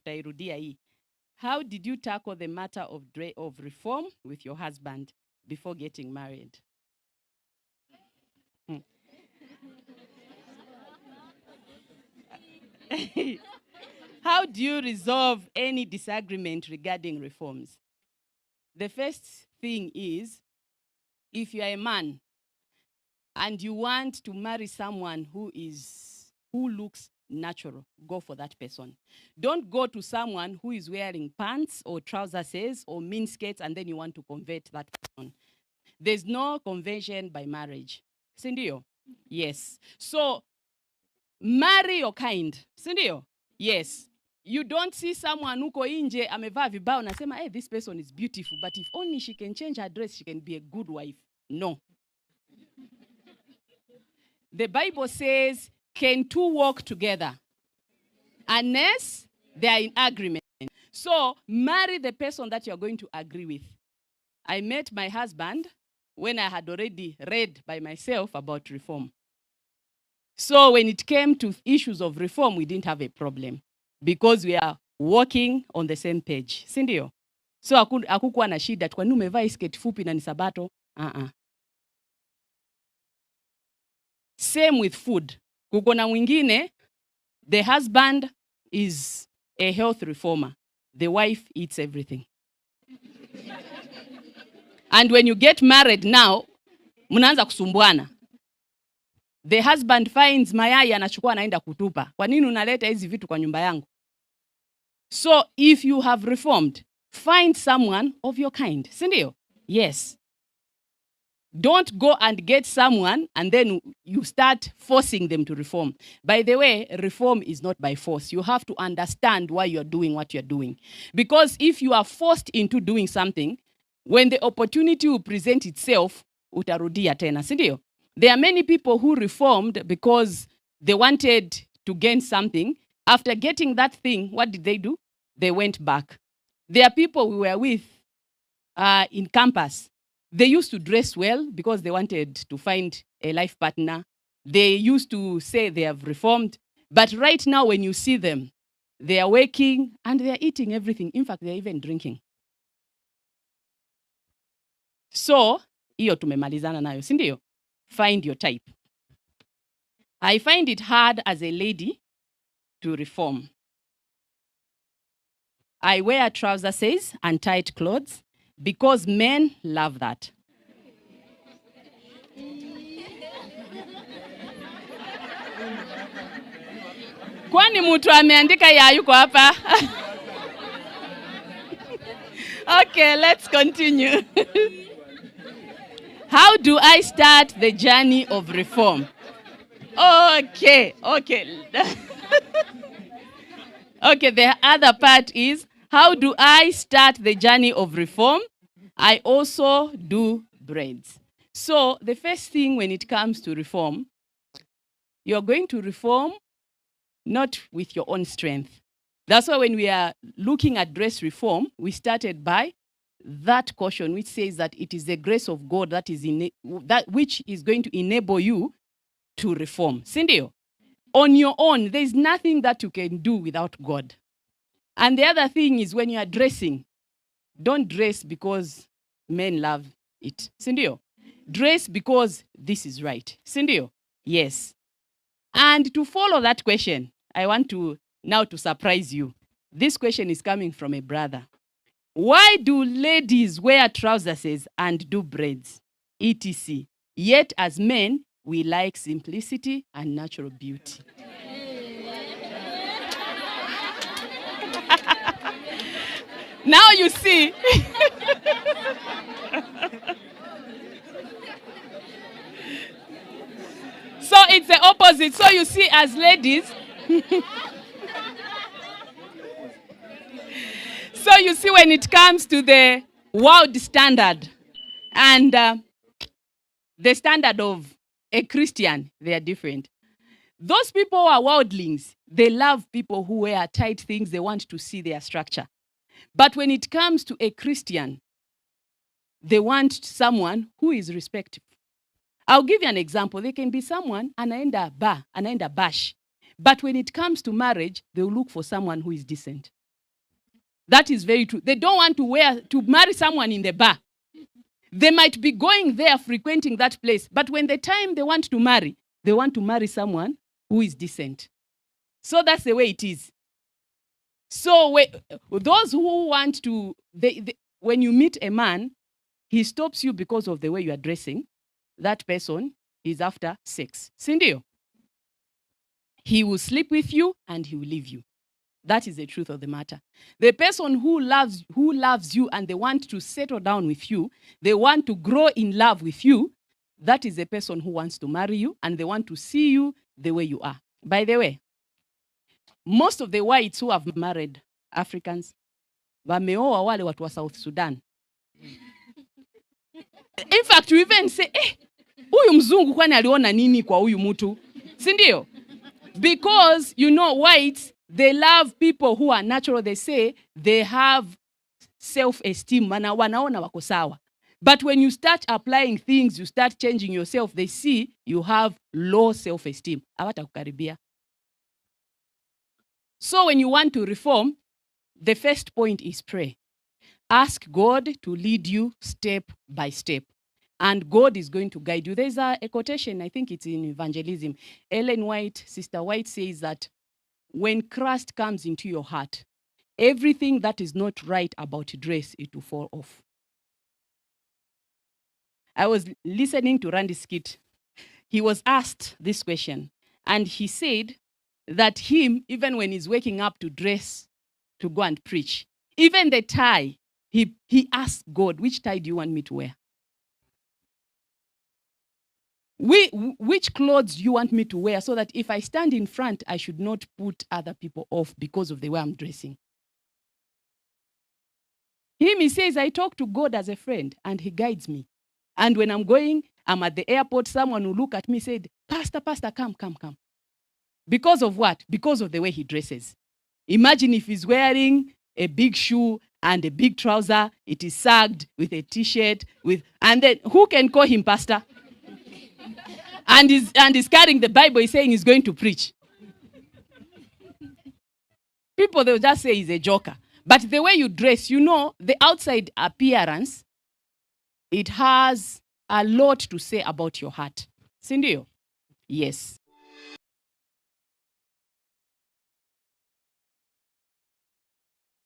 tutairudia hii. How did you tackle the matter of reform with your husband before getting married? How do you resolve any disagreement regarding reforms? The first thing is, if you are a man and you want to marry someone who looks natural, go for that person. Don't go to someone who is wearing pants or trousers or miniskirts and then you want to convert that person. There's no conversion by marriage. Sindio? Yes. So, marry your kind. Sindio? Yes. You don't see someone uko inje amevaa vibao nasema, hey, this person is beautiful, but if only she can change her dress, she can be a good wife. No. The Bible says, can two walk together? Unless they are in agreement. So, marry the person that you're going to agree with. I met my husband when I had already read by myself about reform. So, when it came to issues of reform, we didn't have a problem because we are walking on the same page. Sindio? So, hakukuwa na shida kwa nini umevaa sketi fupi na ni sabato? Same with food. Kuko na mwingine, the husband is a health reformer. The wife eats everything. And when you get married now, mnaanza kusumbuana. The husband finds mayai anachukua anaenda kutupa. Kwa nini unaleta hizi vitu kwa nyumba yangu? So if you have reformed, find someone of your kind. Sindio? Yes. Don't go and get someone and then you start forcing them to reform. By the way, reform is not by force. You have to understand why you're doing what you're doing. Because if you are forced into doing something, when the opportunity will present itself, utarudia tena. Sindio? There are many people who reformed because they wanted to gain something. After getting that thing, what did they do? They went back. There are people we were with in campus. They used to dress well because they wanted to find a life partner. They used to say they have reformed. But right now, when you see them, they are waking and they are eating everything. In fact, they are even drinking. So, hiyo tumemalizana nayo, si ndio? Find your type. I find it hard as a lady to reform. I wear trousers and tight clothes because men love that. Kwani mtu ameandika ya yuko hapa? Okay, let's continue. How do I start the journey of reform? Okay. Okay, the other part is, how do I start the journey of reform? I also do breads. So the first thing when it comes to reform, you're going to reform not with your own strength. That's why when we are looking at dress reform, we started by that caution which says that it is the grace of God that which is going to enable you to reform. Sindio? On your own, there is nothing that you can do without God. And the other thing is when you are dressing, don't dress because men love it. Sindio? Dress because this is right. Sindio? Yes. And to follow that question, I want to now to surprise you. This question is coming from a brother. Why do ladies wear trousers and do braids, etc.? Yet as men, we like simplicity and natural beauty. Now you see. So it's the opposite. So you see, as ladies, so you see when it comes to the world standard and the standard of a Christian, they are different. Those people who are worldlings, they love people who wear tight things. They want to see their structure. But when it comes to a Christian, they want someone who is respectful. I'll give you an example. There can be someone, anaenda bar, anaenda bash. But when it comes to marriage, they'll look for someone who is decent. That is very true. They don't want to marry someone in the bar. They might be going there, frequenting that place, but when the time they want to marry someone who is decent. So that's the way it is. So those who want to, when you meet a man, he stops you because of the way you are dressing. That person is after sex. Sindio? He will sleep with you and he will leave you. That is the truth of the matter. The person who loves you and they want to settle down with you, they want to grow in love with you, that is the person who wants to marry you and they want to see you the way you are. By the way, most of the whites who have married Africans, wameoa wale watu wa South Sudan. In fact, you even say, huyu mzungu kwani aliona nini kwa huyu mtu? Sindio? Because, whites, they love people who are natural. They say they have self-esteem. Wanaona wako sawa. But when you start applying things, you start changing yourself, they see you have low self-esteem. Hawatakukaribia. So when you want to reform, the first point is pray. Ask God to lead you step by step. And God is going to guide you. There's a quotation, I think it's in evangelism. Ellen White, Sister White says that when Christ comes into your heart, everything that is not right about dress, it will fall off. I was listening to Randy Skit. He was asked this question, and he said that him, even when he's waking up to dress to go and preach, even the tie, he asked God, which tie do you want me to wear? Which clothes do you want me to wear so that if I stand in front, I should not put other people off because of the way I'm dressing? He says, I talk to God as a friend and he guides me. And when I'm at the airport, someone will look at me and say, Pastor, come. Because of what? Because of the way he dresses. Imagine if he's wearing a big shoe and a big trouser, it is sagged with a t-shirt, and then who can call him pastor? And he's carrying the Bible, he's saying he's going to preach. People, they'll just say he's a joker. But the way you dress, the outside appearance, it has a lot to say about your heart. Sindio? Yes.